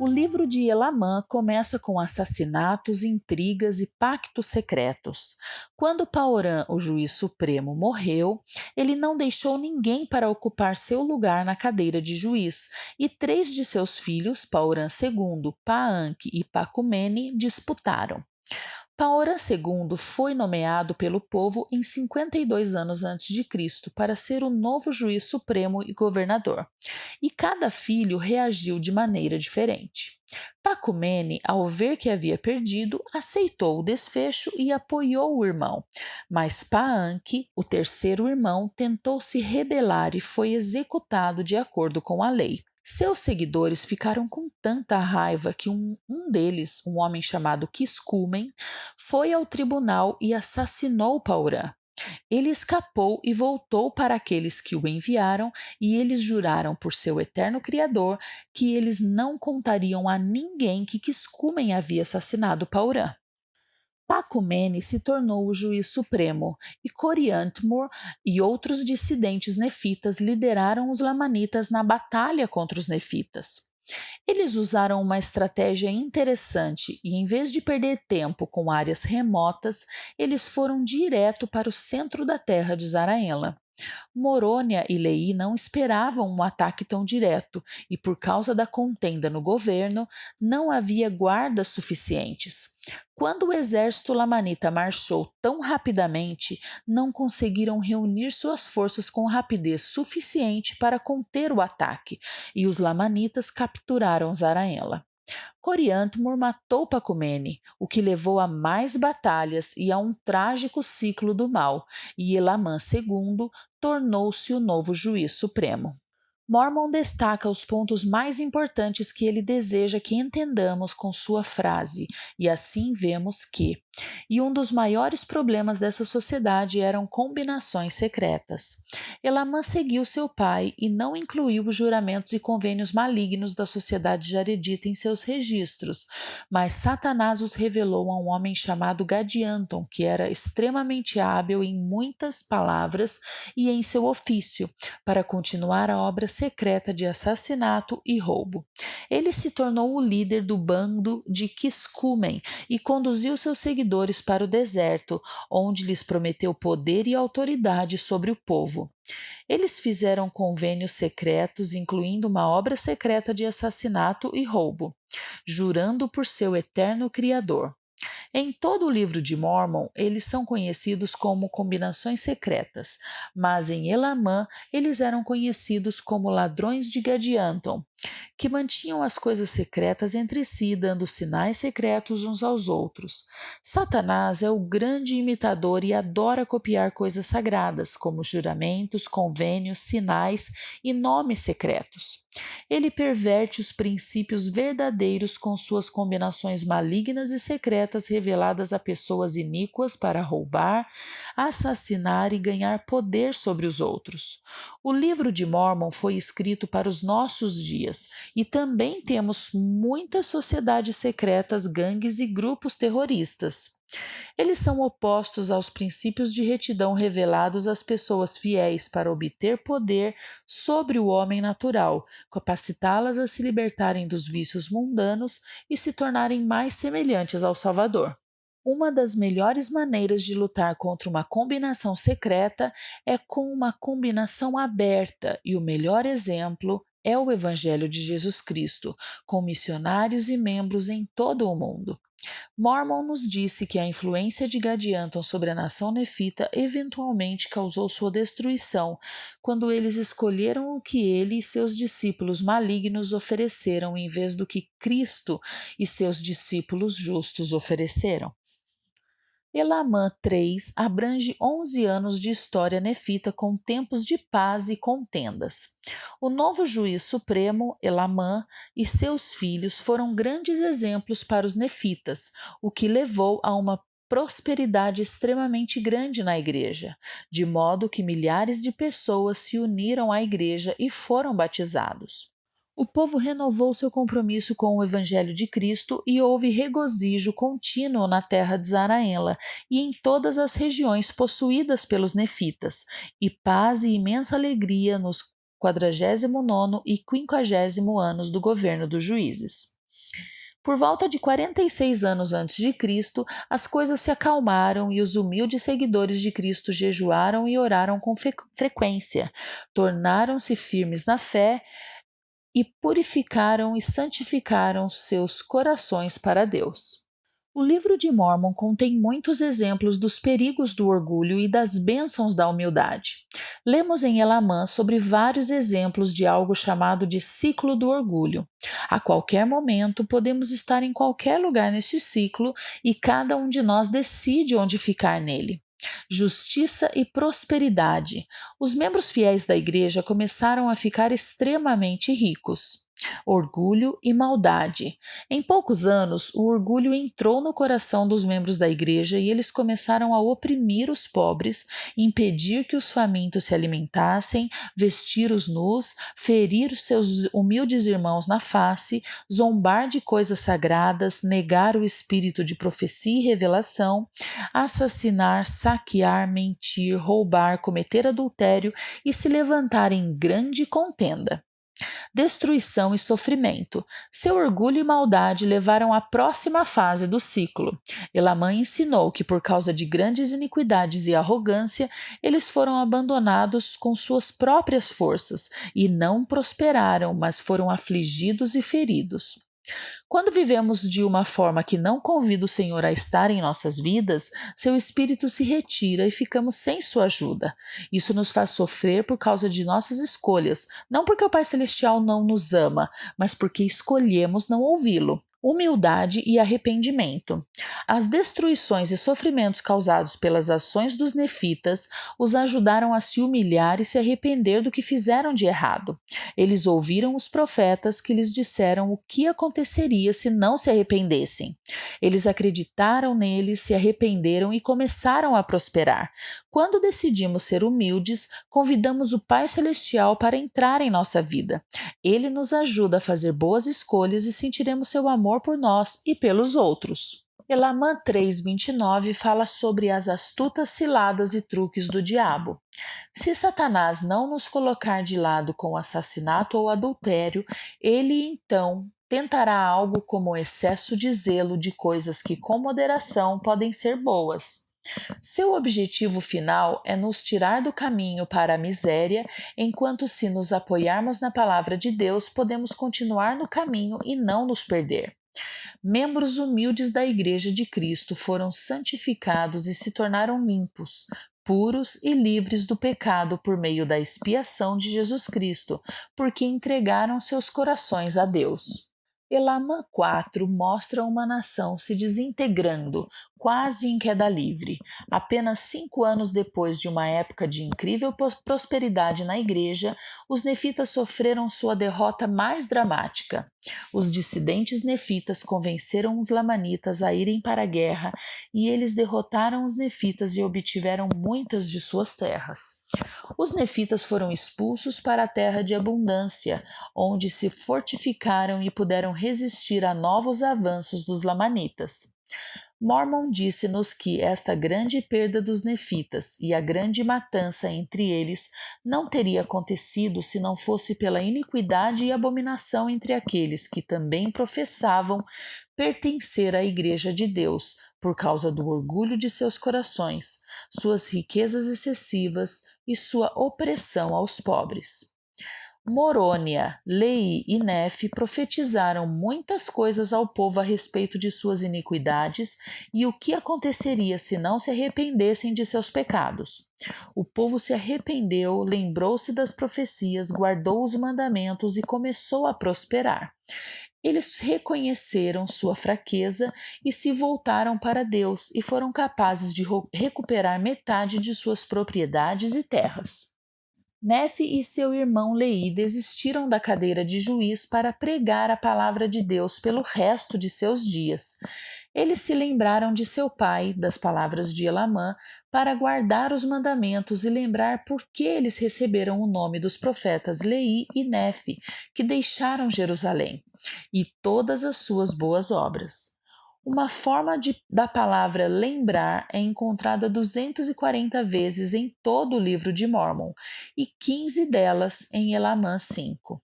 O livro de Elamã começa com assassinatos, intrigas e pactos secretos. Quando Paorã, o juiz supremo, morreu, ele não deixou ninguém para ocupar seu lugar na cadeira de juiz, e três de seus filhos, Paorã II, Paanque e Pacumene, disputaram. Paorã II foi nomeado pelo povo em 52 anos antes de Cristo para ser o novo juiz supremo e governador, e cada filho reagiu de maneira diferente. Pacumene, ao ver que havia perdido, aceitou o desfecho e apoiou o irmão, mas Paanque, o terceiro irmão, tentou se rebelar e foi executado de acordo com a lei. Seus seguidores ficaram com tanta raiva que um deles, um homem chamado Quiscumen, foi ao tribunal e assassinou Paurã. Ele escapou e voltou para aqueles que o enviaram, e eles juraram por seu eterno Criador que eles não contariam a ninguém que Quiscumen havia assassinado Paurã. Pacumene se tornou o juiz supremo, e Coriantmur e outros dissidentes nefitas lideraram os lamanitas na batalha contra os nefitas. Eles usaram uma estratégia interessante e, em vez de perder tempo com áreas remotas, eles foram direto para o centro da terra de Zaraela. Morônia e Lei não esperavam um ataque tão direto e, por causa da contenda no governo, não havia guardas suficientes. Quando o exército lamanita marchou tão rapidamente, não conseguiram reunir suas forças com rapidez suficiente para conter o ataque, e os lamanitas capturaram Zaraela. Coriantmur matou Pacumene, o que levou a mais batalhas e a um trágico ciclo do mal, e Elamã II tornou-se o novo juiz supremo. Mormon destaca os pontos mais importantes que ele deseja que entendamos com sua frase, e assim vemos que. E um dos maiores problemas dessa sociedade eram combinações secretas. Elamã seguiu seu pai e não incluiu os juramentos e convênios malignos da sociedade jaredita em seus registros, mas Satanás os revelou a um homem chamado Gadianton, que era extremamente hábil em muitas palavras e em seu ofício, para continuar a obra secreta de assassinato e roubo. Ele se tornou o líder do bando de Quiscumen e conduziu seus seguidores para o deserto, onde lhes prometeu poder e autoridade sobre o povo. Eles fizeram convênios secretos, incluindo uma obra secreta de assassinato e roubo, jurando por seu eterno Criador. Em todo o livro de Mormon, eles são conhecidos como combinações secretas, mas em Elamã eles eram conhecidos como ladrões de Gadianton, que mantinham as coisas secretas entre si, dando sinais secretos uns aos outros. Satanás é o grande imitador e adora copiar coisas sagradas, como juramentos, convênios, sinais e nomes secretos. Ele perverte os princípios verdadeiros com suas combinações malignas e secretas reveladas a pessoas iníquas para roubar, assassinar e ganhar poder sobre os outros. O livro de Mormon foi escrito para os nossos dias e também temos muitas sociedades secretas, gangues e grupos terroristas. Eles são opostos aos princípios de retidão revelados às pessoas fiéis para obter poder sobre o homem natural, capacitá-las a se libertarem dos vícios mundanos e se tornarem mais semelhantes ao Salvador. Uma das melhores maneiras de lutar contra uma combinação secreta é com uma combinação aberta, e o melhor exemplo é o Evangelho de Jesus Cristo, com missionários e membros em todo o mundo. Mormon nos disse que a influência de Gadianton sobre a nação nefita eventualmente causou sua destruição, quando eles escolheram o que ele e seus discípulos malignos ofereceram em vez do que Cristo e seus discípulos justos ofereceram. Elamã III abrange 11 anos de história nefita com tempos de paz e contendas. O novo juiz supremo, Elamã, e seus filhos foram grandes exemplos para os nefitas, o que levou a uma prosperidade extremamente grande na igreja, de modo que milhares de pessoas se uniram à igreja e foram batizados. O povo renovou seu compromisso com o Evangelho de Cristo e houve regozijo contínuo na terra de Zaraela e em todas as regiões possuídas pelos nefitas, e paz e imensa alegria nos 49º e 50º anos do governo dos juízes. Por volta de 46 anos antes de Cristo, as coisas se acalmaram e os humildes seguidores de Cristo jejuaram e oraram com frequência, tornaram-se firmes na fé e purificaram e santificaram seus corações para Deus. O livro de Mórmon contém muitos exemplos dos perigos do orgulho e das bênçãos da humildade. Lemos em Elamã sobre vários exemplos de algo chamado de ciclo do orgulho. A qualquer momento podemos estar em qualquer lugar nesse ciclo e cada um de nós decide onde ficar nele. Justiça e prosperidade. Os membros fiéis da igreja começaram a ficar extremamente ricos. Orgulho e maldade. Em poucos anos, o orgulho entrou no coração dos membros da igreja e eles começaram a oprimir os pobres, impedir que os famintos se alimentassem, vestir os nus, ferir os seus humildes irmãos na face, zombar de coisas sagradas, negar o espírito de profecia e revelação, assassinar, saquear, mentir, roubar, cometer adultério e se levantar em grande contenda. Destruição e sofrimento. Seu orgulho e maldade levaram à próxima fase do ciclo. Elamã ensinou que, por causa de grandes iniquidades e arrogância, eles foram abandonados com suas próprias forças e não prosperaram, mas foram afligidos e feridos. Quando vivemos de uma forma que não convida o Senhor a estar em nossas vidas, seu espírito se retira e ficamos sem sua ajuda. Isso nos faz sofrer por causa de nossas escolhas, não porque o Pai Celestial não nos ama, mas porque escolhemos não ouvi-lo. Humildade e arrependimento. As destruições e sofrimentos causados pelas ações dos nefitas os ajudaram a se humilhar e se arrepender do que fizeram de errado. Eles ouviram os profetas que lhes disseram o que aconteceria se não se arrependessem. Eles acreditaram neles, se arrependeram e começaram a prosperar. Quando decidimos ser humildes, convidamos o Pai Celestial para entrar em nossa vida. Ele nos ajuda a fazer boas escolhas e sentiremos seu amor por nós e pelos outros. Elamã 3:29 fala sobre as astutas ciladas e truques do diabo. Se Satanás não nos colocar de lado com assassinato ou adultério, ele então tentará algo como excesso de zelo de coisas que com moderação podem ser boas. Seu objetivo final é nos tirar do caminho para a miséria, enquanto se nos apoiarmos na palavra de Deus, podemos continuar no caminho e não nos perder. Membros humildes da Igreja de Cristo foram santificados e se tornaram limpos, puros e livres do pecado por meio da expiação de Jesus Cristo, porque entregaram seus corações a Deus. Elamã 4 mostra uma nação se desintegrando, quase em queda livre. Apenas 5 anos depois de uma época de incrível prosperidade na igreja, os nefitas sofreram sua derrota mais dramática. Os dissidentes nefitas convenceram os lamanitas a irem para a guerra e eles derrotaram os nefitas e obtiveram muitas de suas terras. Os nefitas foram expulsos para a terra de abundância, onde se fortificaram e puderam resistir a novos avanços dos lamanitas. Mormon disse-nos que esta grande perda dos nefitas e a grande matança entre eles não teria acontecido se não fosse pela iniquidade e abominação entre aqueles que também professavam pertencer à Igreja de Deus, por causa do orgulho de seus corações, suas riquezas excessivas e sua opressão aos pobres. Morônia, Lei e Nefe profetizaram muitas coisas ao povo a respeito de suas iniquidades e o que aconteceria se não se arrependessem de seus pecados. O povo se arrependeu, lembrou-se das profecias, guardou os mandamentos e começou a prosperar. Eles reconheceram sua fraqueza e se voltaram para Deus e foram capazes de recuperar metade de suas propriedades e terras. Nefe e seu irmão Lei desistiram da cadeira de juiz para pregar a palavra de Deus pelo resto de seus dias. Eles se lembraram de seu pai, das palavras de Elamã, para guardar os mandamentos e lembrar por que eles receberam o nome dos profetas Lei e Nefe, que deixaram Jerusalém, e todas as suas boas obras. Uma forma da palavra lembrar é encontrada 240 vezes em todo o livro de Mórmon e 15 delas em Elamã 5.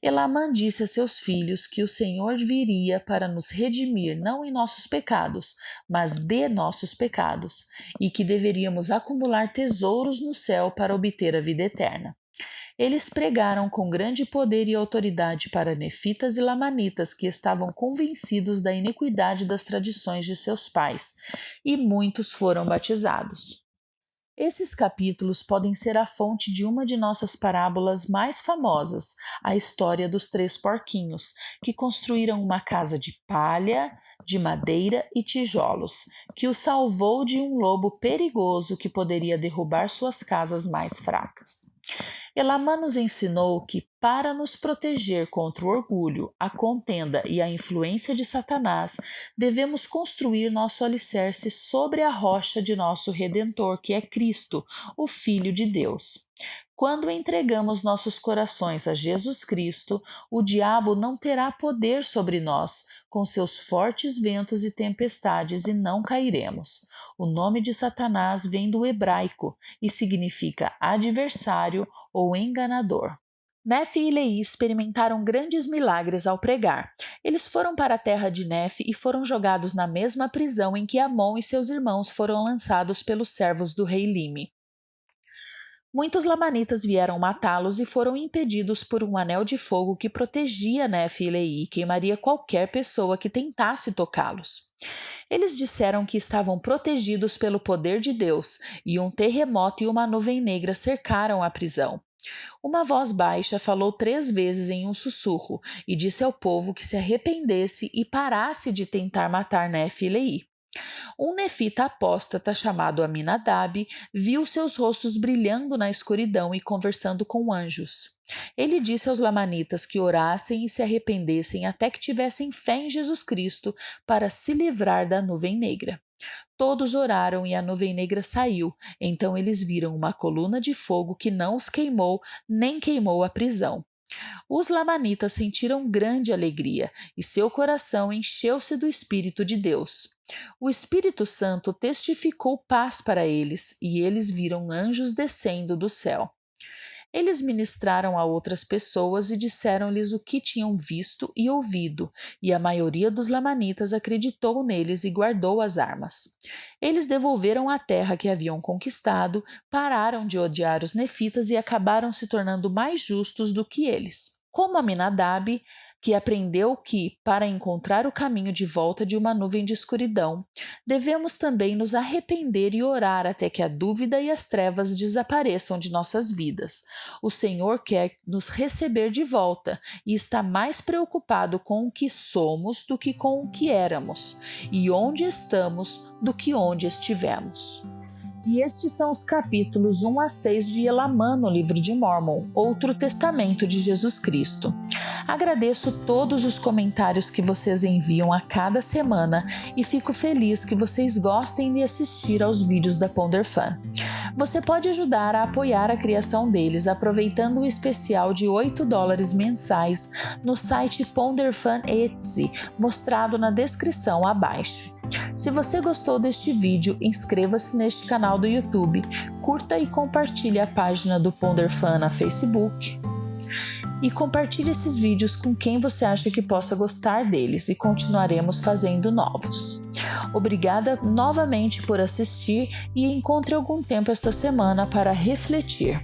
Elamã disse a seus filhos que o Senhor viria para nos redimir não em nossos pecados, mas de nossos pecados, e que deveríamos acumular tesouros no céu para obter a vida eterna. Eles pregaram com grande poder e autoridade para nefitas e lamanitas que estavam convencidos da iniquidade das tradições de seus pais, e muitos foram batizados. Esses capítulos podem ser a fonte de uma de nossas parábolas mais famosas, a história dos 3 porquinhos, que construíram uma casa de palha, de madeira e tijolos, que os salvou de um lobo perigoso que poderia derrubar suas casas mais fracas. Elamã nos ensinou que, para nos proteger contra o orgulho, a contenda e a influência de Satanás, devemos construir nosso alicerce sobre a rocha de nosso Redentor, que é Cristo, o Filho de Deus. Quando entregamos nossos corações a Jesus Cristo, o diabo não terá poder sobre nós, com seus fortes ventos e tempestades, e não cairemos. O nome de Satanás vem do hebraico e significa adversário ou enganador. Nefe e Leí experimentaram grandes milagres ao pregar. Eles foram para a terra de Nefe e foram jogados na mesma prisão em que Amon e seus irmãos foram lançados pelos servos do rei Lime. Muitos lamanitas vieram matá-los e foram impedidos por um anel de fogo que protegia Nefe e Leí e queimaria qualquer pessoa que tentasse tocá-los. Eles disseram que estavam protegidos pelo poder de Deus, e um terremoto e uma nuvem negra cercaram a prisão. Uma voz baixa falou 3 vezes em um sussurro e disse ao povo que se arrependesse e parasse de tentar matar Nefe e Leí. Um nefita apóstata chamado Aminadab viu seus rostos brilhando na escuridão e conversando com anjos. Ele disse aos lamanitas que orassem e se arrependessem até que tivessem fé em Jesus Cristo para se livrar da nuvem negra. Todos oraram e a nuvem negra saiu, então eles viram uma coluna de fogo que não os queimou, nem queimou a prisão. Os lamanitas sentiram grande alegria e seu coração encheu-se do Espírito de Deus. O Espírito Santo testificou paz para eles e eles viram anjos descendo do céu. Eles ministraram a outras pessoas e disseram-lhes o que tinham visto e ouvido, e a maioria dos lamanitas acreditou neles e guardou as armas. Eles devolveram a terra que haviam conquistado, pararam de odiar os nefitas e acabaram se tornando mais justos do que eles. Como Aminadab, que aprendeu que, para encontrar o caminho de volta de uma nuvem de escuridão, devemos também nos arrepender e orar até que a dúvida e as trevas desapareçam de nossas vidas. O Senhor quer nos receber de volta e está mais preocupado com o que somos do que com o que éramos, e onde estamos do que onde estivemos. E estes são os capítulos 1 a 6 de Elamã no livro de Mórmon, outro testamento de Jesus Cristo. Agradeço todos os comentários que vocês enviam a cada semana e fico feliz que vocês gostem de assistir aos vídeos da PonderFan. Você pode ajudar a apoiar a criação deles aproveitando o especial de $8 mensais no site PonderFan Etsy, mostrado na descrição abaixo. Se você gostou deste vídeo, inscreva-se neste canal do YouTube, curta e compartilhe a página do PonderFan na Facebook. E compartilhe esses vídeos com quem você acha que possa gostar deles e continuaremos fazendo novos. Obrigada novamente por assistir e encontre algum tempo esta semana para refletir.